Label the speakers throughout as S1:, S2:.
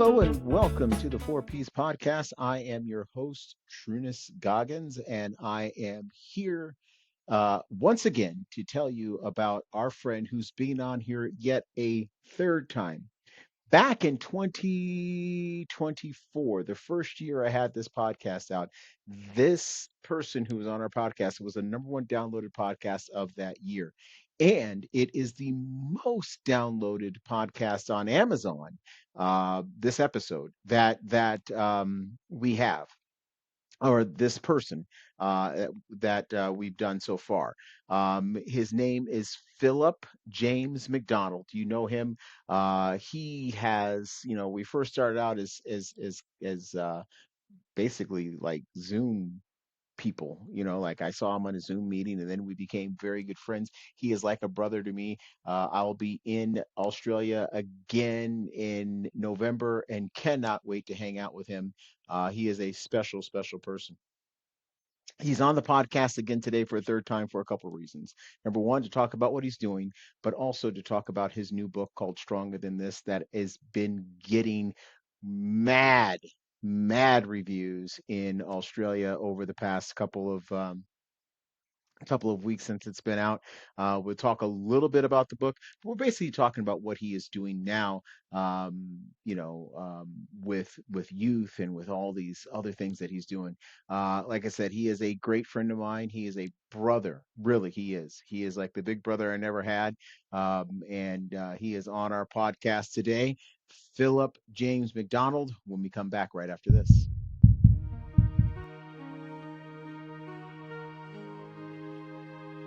S1: Hello and welcome to the Four Piece Podcast. I am your host, Trunnis Goggins, and I am here once again to tell you about our friend who's been on here yet a third time. Back in 2024, the first year I had this podcast out, this person who was on our podcast was the number one downloaded podcast of that year. And it is the most downloaded podcast on Amazon. This episode that we have, or this person that we've done so far. His name is Phillip James McDonald. You know him. He has, we first started out as basically like Zoom people, like I saw him on a Zoom meeting and then we became very good friends. He is like a brother to me. I'll be in Australia again in November and cannot wait to hang out with him. He is a special, special person. He's on the podcast again today for a third time for a couple of reasons. Number one, to talk about what he's doing, but also to talk about his new book called Stronger Than This that has been getting mad, mad reviews in Australia over the past couple of weeks since it's been out. We'll talk a little bit about the book. But we're basically talking about what he is doing now, with youth and with all these other things that he's doing. Like I said, he is a great friend of mine. He is a brother, really. He is. He is like the big brother I never had, and he is on our podcast today. Phillip James McDonald. When we come back right after this.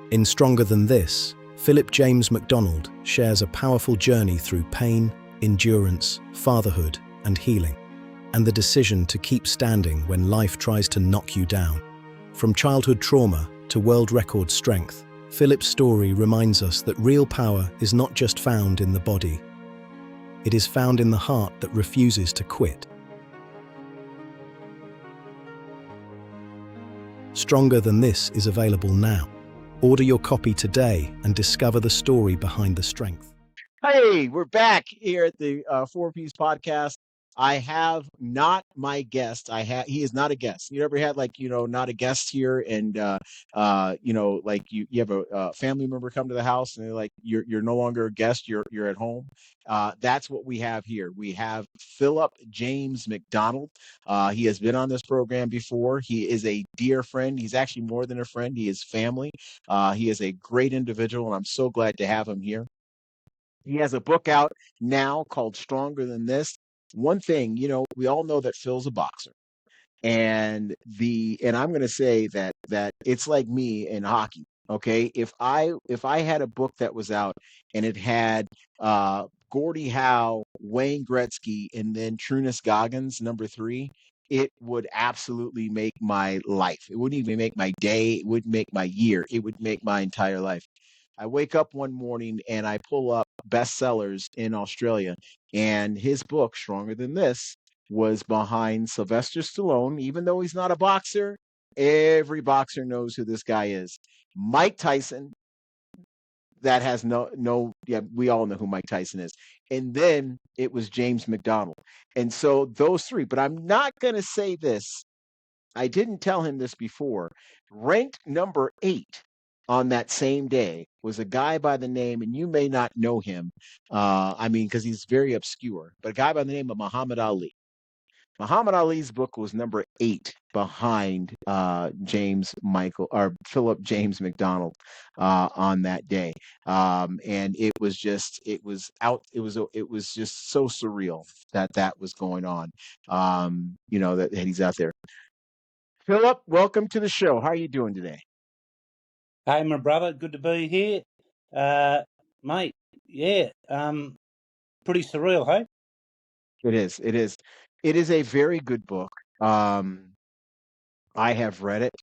S2: In Stronger Than This, Phillip James McDonald shares a powerful journey through pain, endurance, fatherhood, and healing, and the decision to keep standing when life tries to knock you down. From childhood trauma to world record strength, Phillip's story reminds us that real power is not just found in the body. It is found in the heart that refuses to quit. Stronger Than This is available now. Order your copy today and discover the story behind the strength.
S1: Hey, we're back here at the Four Piece Podcast. I have not my guest. He is not a guest. You ever had not a guest here, and like you have a family member come to the house and they're like, you're no longer a guest. You're at home. That's what we have here. We have Phillip James McDonald. He has been on this program before. He is a dear friend. He's actually more than a friend. He is family. He is a great individual, and I'm so glad to have him here. He has a book out now called Stronger Than This. One thing, we all know that Phil's a boxer. And I'm going to say that it's like me in hockey. Okay, if I had a book that was out and it had Gordie Howe, Wayne Gretzky, and then Trunnis Goggins #3, it would absolutely make my life. It wouldn't even make my day. It wouldn't make my year. It would make my entire life. I wake up one morning and I pull up bestsellers in Australia, and his book, Stronger Than This, was behind Sylvester Stallone. Even though he's not a boxer, every boxer knows who this guy is. Mike Tyson, that has we all know who Mike Tyson is. And then it was James McDonald. And so those three, but I'm not going to say this. I didn't tell him this before. Ranked number 8 on that same day was a guy by the name, and you may not know him, because he's very obscure, but a guy by the name of Muhammad Ali. Muhammad Ali's book was number 8 behind Phillip James McDonald on that day, and it was just so surreal that was going on, that he's out there. Phillip, welcome to the show. How are you doing today?
S3: Hey, my brother, good to be here. Mate, yeah, pretty surreal, hey?
S1: It is. It is a very good book. I have read it,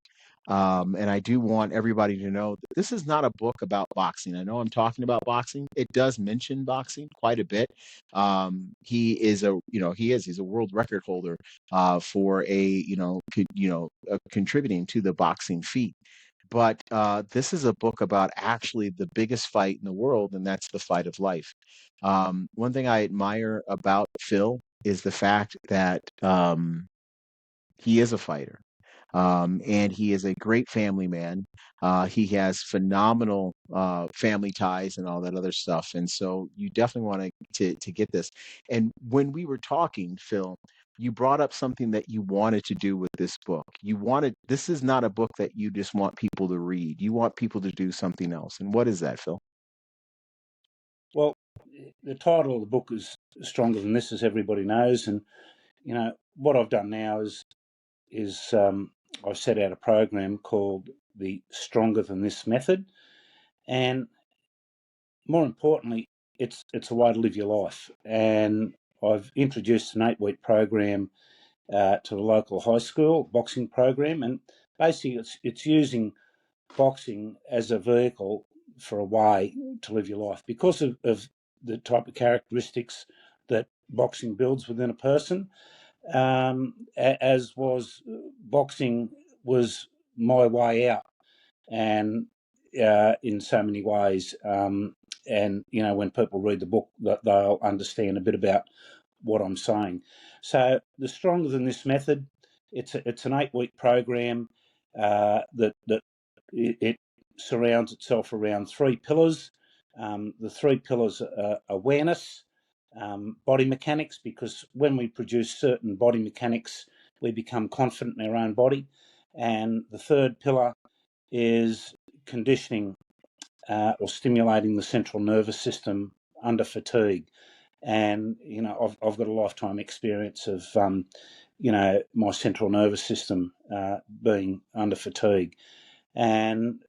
S1: and I do want everybody to know that this is not a book about boxing. I know I'm talking about boxing. It does mention boxing quite a bit. He's a world record holder for contributing to the boxing feat. But this is a book about actually the biggest fight in the world, and that's the fight of life. One thing I admire about Phil is the fact that he is a fighter. And he is a great family man. He has phenomenal family ties and all that other stuff. And so you definitely want to get this. And when we were talking, Phil, you brought up something that you wanted to do with this book. This is not a book that you just want people to read. You want people to do something else. And what is that, Phil?
S3: Well, the title of the book is Stronger Than This, as everybody knows. And, what I've done now is I've set out a program called the Stronger Than This method. And more importantly, it's a way to live your life. And I've introduced an 8-week program to the local high school boxing program. And basically it's using boxing as a vehicle for a way to live your life because of the type of characteristics that boxing builds within a person. As was boxing was my way out, and in so many ways. And when people read the book, that they'll understand a bit about what I'm saying. So the Stronger Than This method, it's an 8-week program that it surrounds itself around 3 pillars. The 3 pillars are awareness, body mechanics, because when we produce certain body mechanics, we become confident in our own body. And the third pillar is conditioning or stimulating the central nervous system under fatigue. And I've got a lifetime experience of my central nervous system being under fatigue, and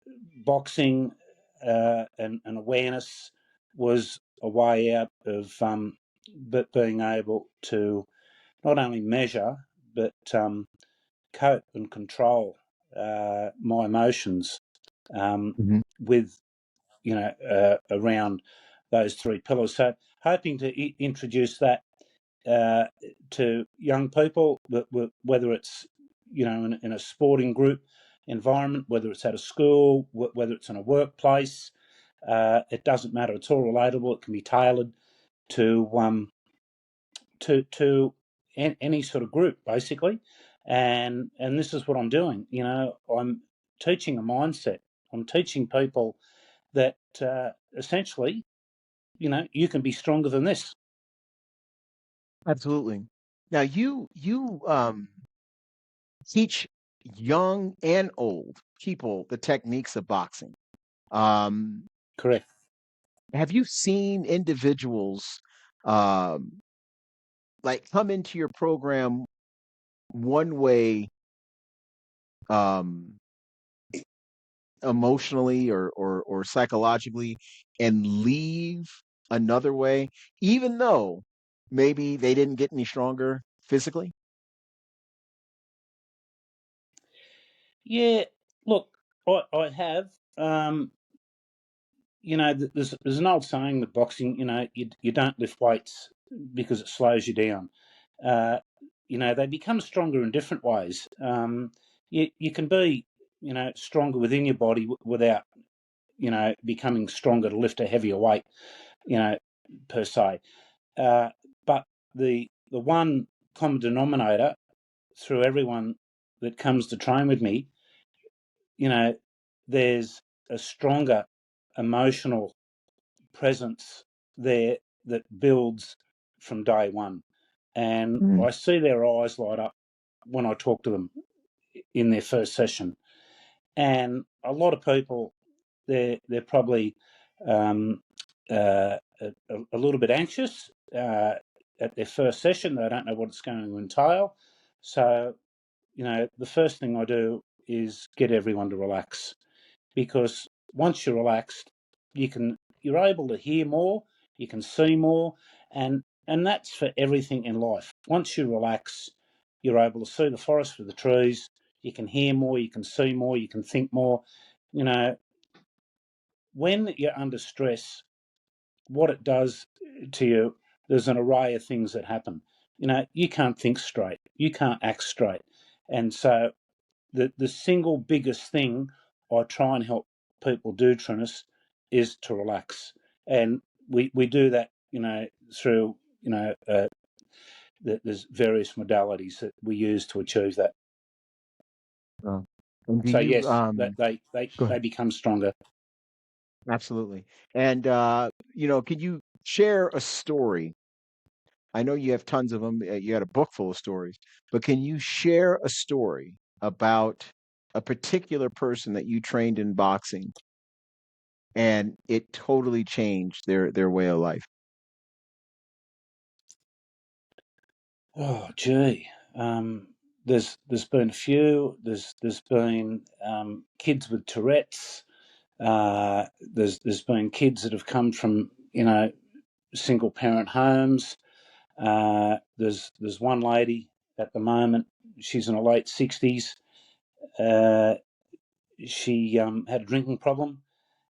S3: boxing and awareness was a way out of being able to not only measure but cope and control my emotions
S1: Mm-hmm.
S3: with around those 3 pillars. So hoping to introduce that to young people, whether it's in a sporting group environment, whether it's at a school, whether it's in a workplace. It doesn't matter. It's all relatable. It can be tailored to any sort of group, basically. And this is what I'm doing. I'm teaching a mindset. I'm teaching people that essentially, you can be stronger than this.
S1: Absolutely. Now you teach young and old people the techniques of boxing. Um,
S3: Correct.
S1: have you seen individuals um, like come into your program one way um, emotionally or psychologically and leave another way, even though maybe they didn't get any stronger physically?
S3: Yeah. Look, I have. There's an old saying with boxing. You don't lift weights because it slows you down. Uh, they become stronger in different ways. You can be stronger within your body without becoming stronger to lift a heavier weight. Per se. But the one common denominator through everyone that comes to train with me, there's a stronger emotional presence there that builds from day one. And
S1: Mm.
S3: I see their eyes light up when I talk to them in their first session. And a lot of people, they're probably um, a little bit anxious at their first session. They don't know what it's going to entail. So, the first thing I do is get everyone to relax, because once you're relaxed, you're able to hear more, you can see more, and that's for everything in life. Once you relax, you're able to see the forest for the trees, you can hear more, you can see more, you can think more. You know, when you're under stress, what it does to you, there's an array of things that happen. You can't think straight, you can't act straight. And so the single biggest thing I try and help people do, Trunnis, is to relax. And we do that, through, there's various modalities that we use to achieve that.
S1: And do
S3: So
S1: you
S3: yes, that
S1: go
S3: they
S1: ahead.
S3: become stronger.
S1: Absolutely. And could you share a story? I know you have tons of them. You had a book full of stories, but can you share a story about a particular person that you trained in boxing and it totally changed their way of life?
S3: Oh, gee. There's been a few. There's been kids with Tourette's. There's been kids that have come from single parent homes. There's one lady at the moment. She's in her late 60s. She had a drinking problem,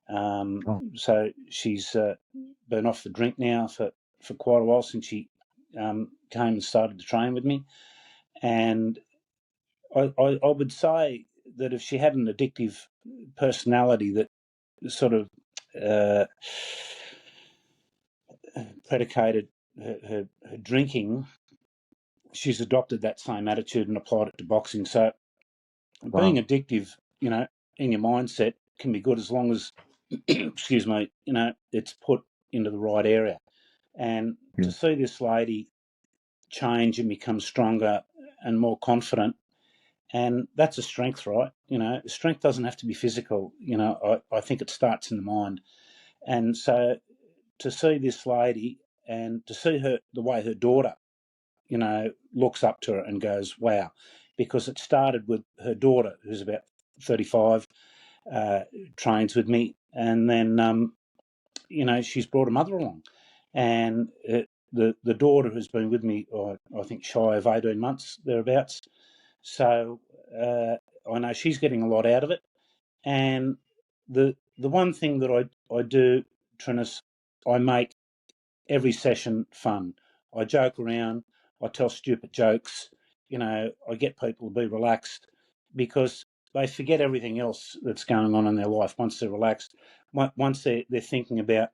S1: Oh,
S3: so she's been off the drink now for quite a while since she came and started to train with me. And I would say that if she had an addictive personality that sort of predicated her drinking, she's adopted that same attitude and applied it to boxing. So being
S1: wow.
S3: addictive, in your mindset can be good as long as, excuse me, it's put into the right area. And
S1: Yeah.
S3: to see this lady change and become stronger and more confident, and that's a strength, right? Strength doesn't have to be physical. I think it starts in the mind. And so to see this lady and to see the way her daughter, looks up to her and goes, wow, because it started with her daughter, who's about 35, trains with me. And then, she's brought a mother along. And the daughter has been with me, I think, shy of 18 months, thereabouts. So I know she's getting a lot out of it. And the one thing that I do, Trunnis, I make every session fun. I joke around, I tell stupid jokes, I get people to be relaxed because they forget everything else that's going on in their life once they're relaxed. Once they're thinking about,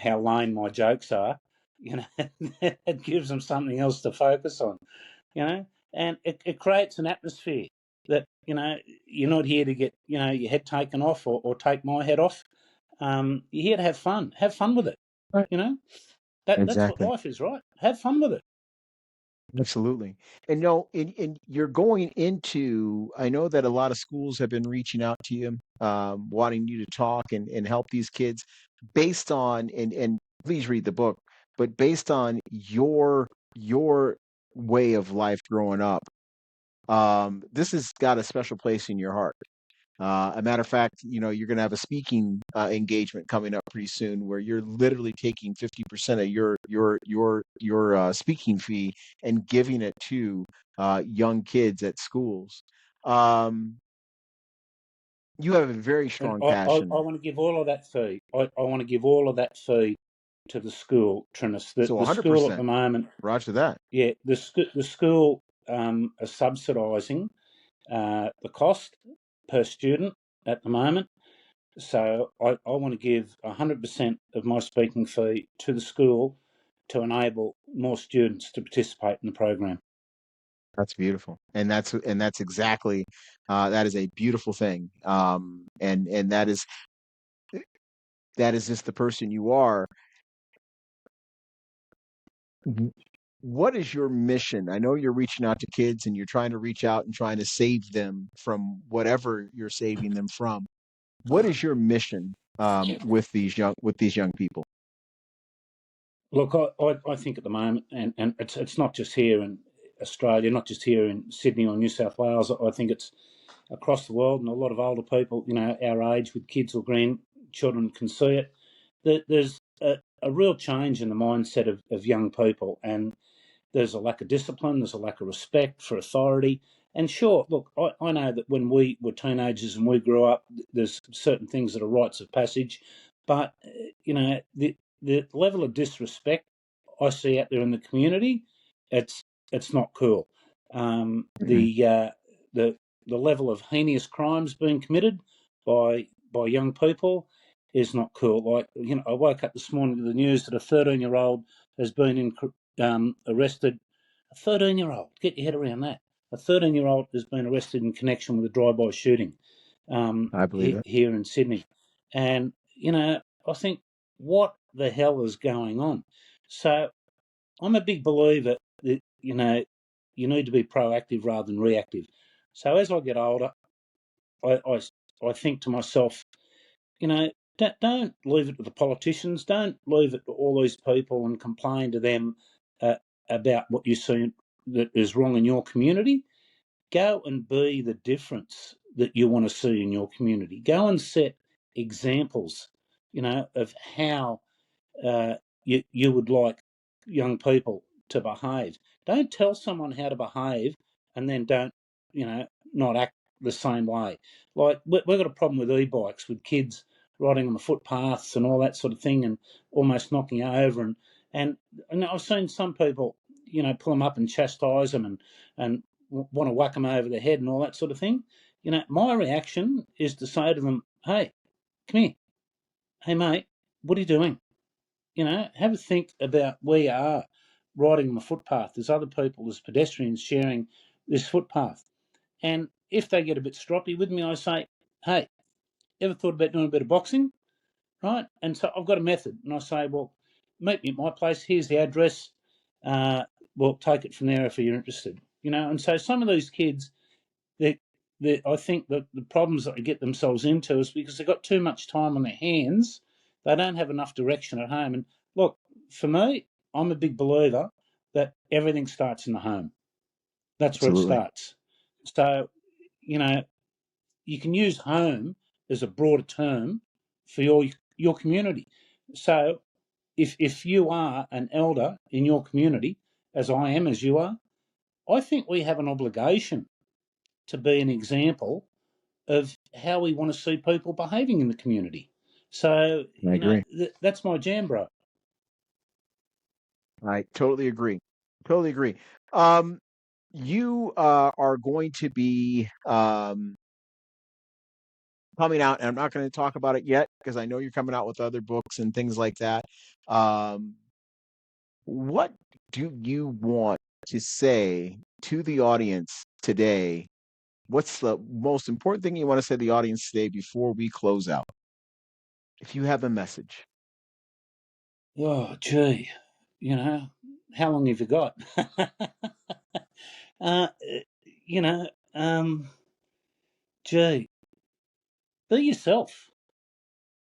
S3: how lame my jokes are, it gives them something else to focus on, and it creates an atmosphere that, you're not here to get, your head taken off or take my head off. You're here to have fun. Have fun with it,
S1: Right.
S3: you know? That's what
S1: Exactly.
S3: life is, right? Have fun with it.
S1: Absolutely. And no, and you're going into, I know that a lot of schools have been reaching out to you, wanting you to talk and help these kids based on, and please read the book, but based on your way of life growing up. This has got a special place in your heart. A matter of fact, you're going to have a speaking engagement coming up pretty soon, where you're literally taking 50% of your speaking fee and giving it to young kids at schools. Um, you have a very
S3: And
S1: strong
S3: I
S1: passion,
S3: want to give all of that fee. I want to give all of that fee to the school, Trinus.
S1: so
S3: The school at the
S1: 100%.
S3: moment,
S1: Roger that.
S3: yeah, the school are subsidising the cost per student at the moment. So I want to give 100% of my speaking fee to the school to enable more students to participate in the program.
S1: That's beautiful, and that's exactly that is a beautiful thing, and that is just the person you are. Mhm. What is your mission? I know you're reaching out to kids and you're trying to reach out and trying to save them from whatever you're saving them from. What is your mission with these young people?
S3: Look, I think at the moment, and it's not just here in Australia, not just here in Sydney or New South Wales. I think it's across the world, and a lot of older people, our age with kids or grandchildren can see it. There's a real change in the mindset of young people, and there's a lack of discipline, there's a lack of respect for authority. And sure, look, I know that when we were teenagers and we grew up, there's certain things that are rites of passage, but the level of disrespect I see out there in the community, it's not cool.
S1: Mhm.
S3: The level of heinous crimes being committed by young people is not cool. Like, I woke up this morning to the news that a 13-year-old has been arrested A 13-year-old, get your head around that. A 13-year-old has been arrested in connection with a drive-by shooting
S1: I believe it.
S3: here in Sydney. And, I think, what the hell is going on? So I'm a big believer that, you need to be proactive rather than reactive. So as I get older, I think to myself, don't leave it to the politicians. Don't leave it to all these people and complain to them about what you see that is wrong in your community. Go and be the difference that you want to see in your community. Go and set examples, of how you would like young people to behave. Don't tell someone how to behave and then don't, not act the same way. Like, we've got a problem with e-bikes, with kids riding on the footpaths and all that sort of thing and almost knocking over. And I've seen some people, pull them up and chastise them and want to whack them over the head and all that sort of thing. My reaction is to say to them, hey, come here. Hey, mate, what are you doing? Have a think about where you are riding on the footpath. There's other people, there's pedestrians sharing this footpath. And if they get a bit stroppy with me, I say, hey, ever thought about doing a bit of boxing? Right? And so I've got a method. And I say, well, meet me at my place. Here's the address. We'll take it from there if you're interested. And so some of these kids, I think that the problems that they get themselves into is because they've got too much time on their hands. They don't have enough direction at home. And look, for me, I'm a big believer that everything starts in the home. That's where it
S1: Absolutely.
S3: starts. So, you can use home as a broader term for your community. So if you are an elder in your community, as I am, as you are, I think we have an obligation to be an example of how we want to see people behaving in the community. So,
S1: I agree.
S3: that's my jam, bro.
S1: I totally agree. Totally agree. You are going to be coming out, and I'm not going to talk about it yet because I know you're coming out with other books and things like that. Um, what do you want to say to the audience today? What's the most important thing you want to say to the audience today before we close out? If you have a message.
S3: Oh, gee, how long have you got? uh, you know, um, gee, be yourself.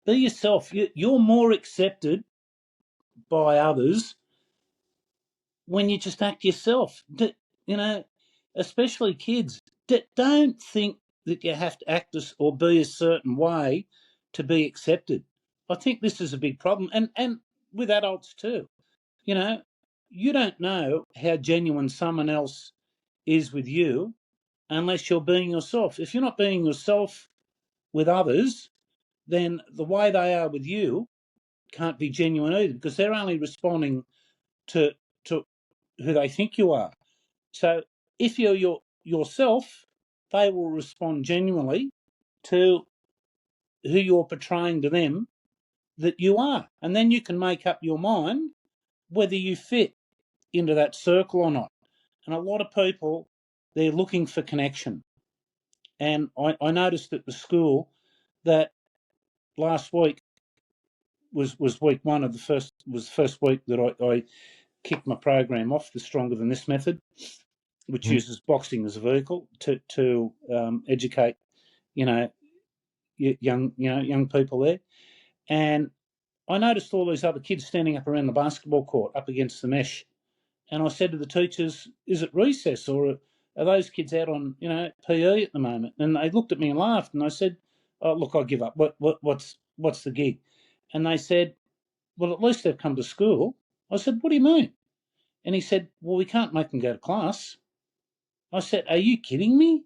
S3: Be yourself. You're more accepted by others when you just act yourself. You know, especially kids. Don't think that you have to act or be a certain way to be accepted. I think this is a big problem, and with adults too. You know, you don't know how genuine someone else is with you unless you're being yourself. If you're not being yourself with others, then the way they are with you can't be genuine either because they're only responding to to who they think you are. So if you're yourself, they will respond genuinely to who you're portraying to them that you are. And then you can make up your mind whether you fit into that circle or not. And a lot of people, they're looking for connection. And I noticed at the school that last week was week one of the first week that I kicked my program off, the Stronger Than This method, which
S1: Mhm.
S3: uses boxing as a vehicle to educate, you know, young people there. And I noticed all these other kids standing up around the basketball court, up against the mesh. And I said to the teachers, "Is it recess or are those kids out on PE at the moment?" And they looked at me and laughed. And I said, "Oh, look, I give up. What's the gig?" And they said, "Well, at least they've come to school." I said, "What do you mean?" And he said, "Well, we can't make them go to class." I said, "Are you kidding me?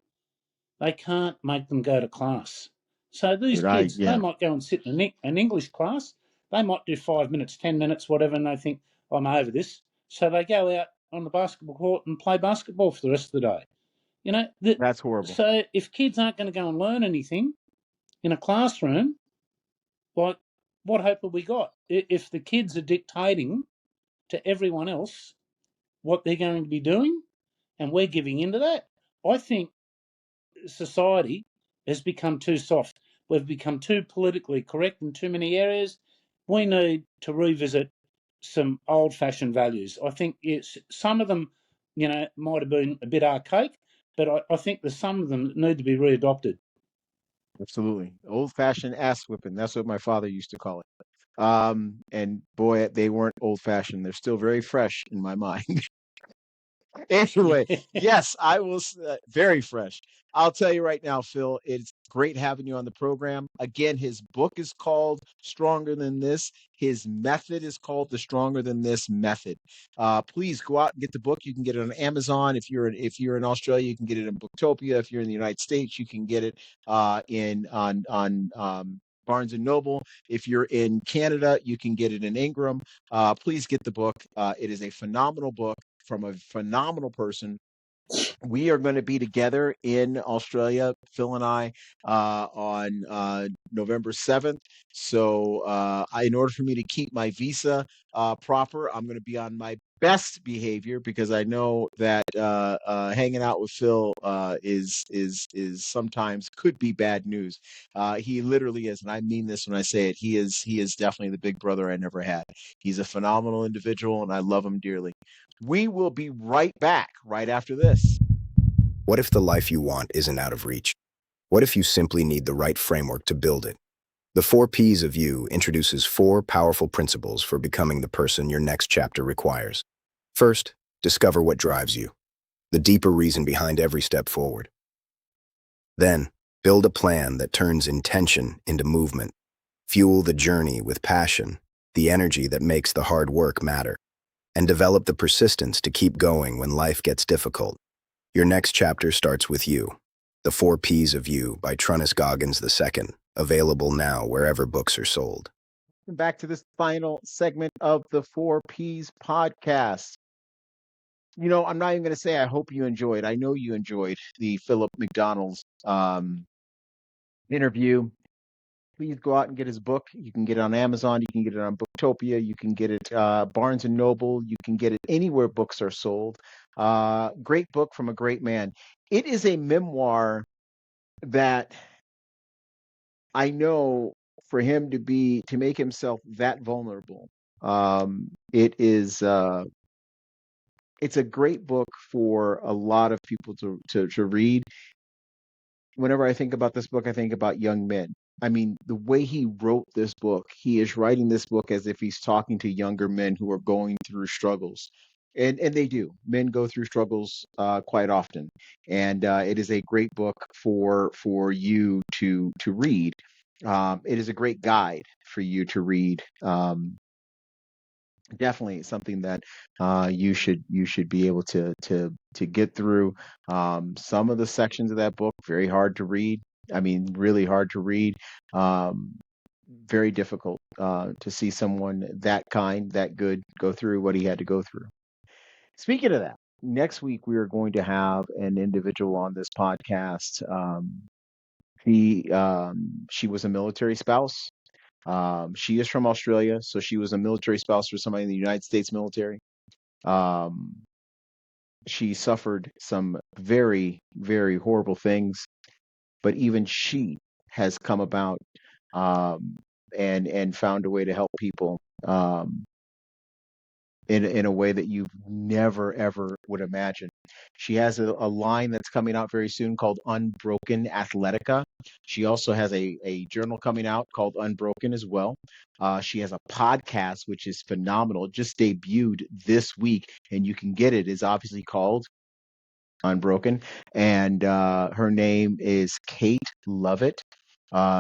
S3: They can't make them go to class." So these
S1: Dude,
S3: kids, they
S1: yeah,
S3: might go and sit in an English class. They might do 5 minutes, 10 minutes, whatever, and they think, "I'm over this." So they go out on the basketball court and play basketball for the rest of the day.
S1: that's horrible.
S3: So if kids aren't going to go and learn anything in a classroom, like, what hope have we got? If the kids are dictating to everyone else what they're going to be doing, and we're giving into that. I think society has become too soft. We've become too politically correct in too many areas. We need to revisit some old-fashioned values. I think some of them, might have been a bit archaic, but I think there's some of them that need to be readopted.
S1: Absolutely. Old fashioned ass whipping. That's what my father used to call it. And boy, they weren't old fashioned. They're still very fresh in my mind. Anyway, yes, I will. Very fresh. I'll tell you right now, Phil, it's great having you on the program. Again, his book is called Stronger Than This. His method is called The Stronger Than This Method. Please go out and get the book. You can get it on Amazon. If you're in Australia, you can get it in Booktopia. If you're in the United States, you can get it in on Barnes and Noble. If you're in Canada, you can get it in Ingram. Please get the book. It is a phenomenal book from a phenomenal person. We are going to be together in Australia, Phil and I, on November 7th. So, in order for me to keep my visa proper, I'm going to be on my best behavior because I know that hanging out with Phil is sometimes could be bad news. He literally is, and I mean this when I say it. He is definitely the big brother I never had. He's a phenomenal individual, and I love him dearly. We will be right back right after this.
S2: What if the life you want isn't out of reach? What if you simply need the right framework to build it? The 4Ps of You introduces 4 powerful principles for becoming the person your next chapter requires. First, discover what drives you, the deeper reason behind every step forward. Then, build a plan that turns intention into movement. Fuel the journey with passion, the energy that makes the hard work matter, and develop the persistence to keep going when life gets difficult. Your next chapter starts with you. The 4Ps of You by Trunnis Goggins II, available now wherever books are sold.
S1: Welcome back to this final segment of the 4Ps podcast. I'm not even going to say I hope you enjoyed. I know you enjoyed the Phillip McDonald's interview. Please go out and get his book. You can get it on Amazon. You can get it on Booktopia. You can get it Barnes and Noble. You can get it anywhere books are sold. Great book from a great man. It is a memoir that I know for him to make himself that vulnerable. It's a great book for a lot of people to read. Whenever I think about this book, I think about young men. I mean, the way he wrote this book, he is writing this book as if he's talking to younger men who are going through struggles. And they do. Men go through struggles quite often. And it is a great book for you to read. It is a great guide for you to read. Definitely something that you should be able to get through. Some of the sections of that book very hard to read. I mean, really hard to read. Um, Very difficult to see someone that kind, that good, go through what he had to go through. Speaking of that, next week we are going to have an individual on this podcast. She was a military spouse. She is from Australia, so she was a military spouse for somebody in the United States military. Um, she suffered some very, very horrible things, but even she has come about um, and found a way to help people in a way that you never ever would imagine. She has a line that's coming out very soon called Unbroken Athletica. She also has a journal coming out called Unbroken as well. She has a podcast which is phenomenal. It just debuted this week, and you can get it. It's obviously called Unbroken, and her name is Kate Lovett.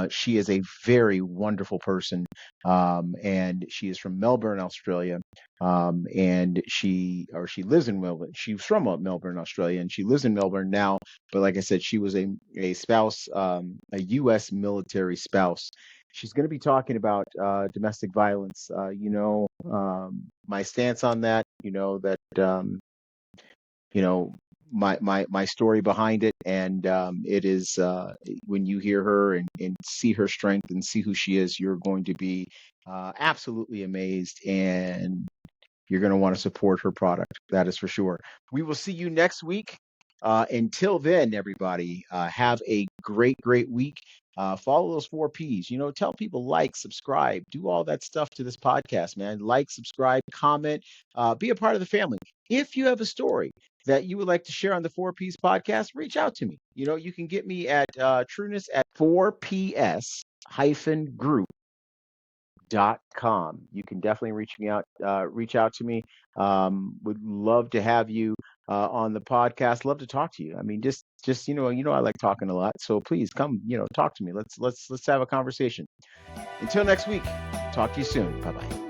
S1: She is a very wonderful person, and she is from Melbourne, Australia. And she lives in Melbourne. She's from Melbourne, Australia, and she lives in Melbourne now. But like I said, she was a spouse, a U.S. military spouse. She's going to be talking about domestic violence. My stance on that. You know my story behind it, and it is when you hear her and see her strength and see who she is, you're going to be absolutely amazed. And you're going to want to support her product. That is for sure. We will see you next week. Until then, everybody, have a great, great week. Follow those 4 Ps. Tell people, like, subscribe, do all that stuff to this podcast, man. Like, subscribe, comment, be a part of the family. If you have a story that you would like to share on the 4Ps podcast, reach out to me. You can get me at Trunnis at 4ps-group.com. You can definitely reach out to me. Would love to have you on the podcast. Love to talk to you. I mean, just I like talking a lot. So please come, talk to me. Let's have a conversation. Until next week, talk to you soon. Bye-bye.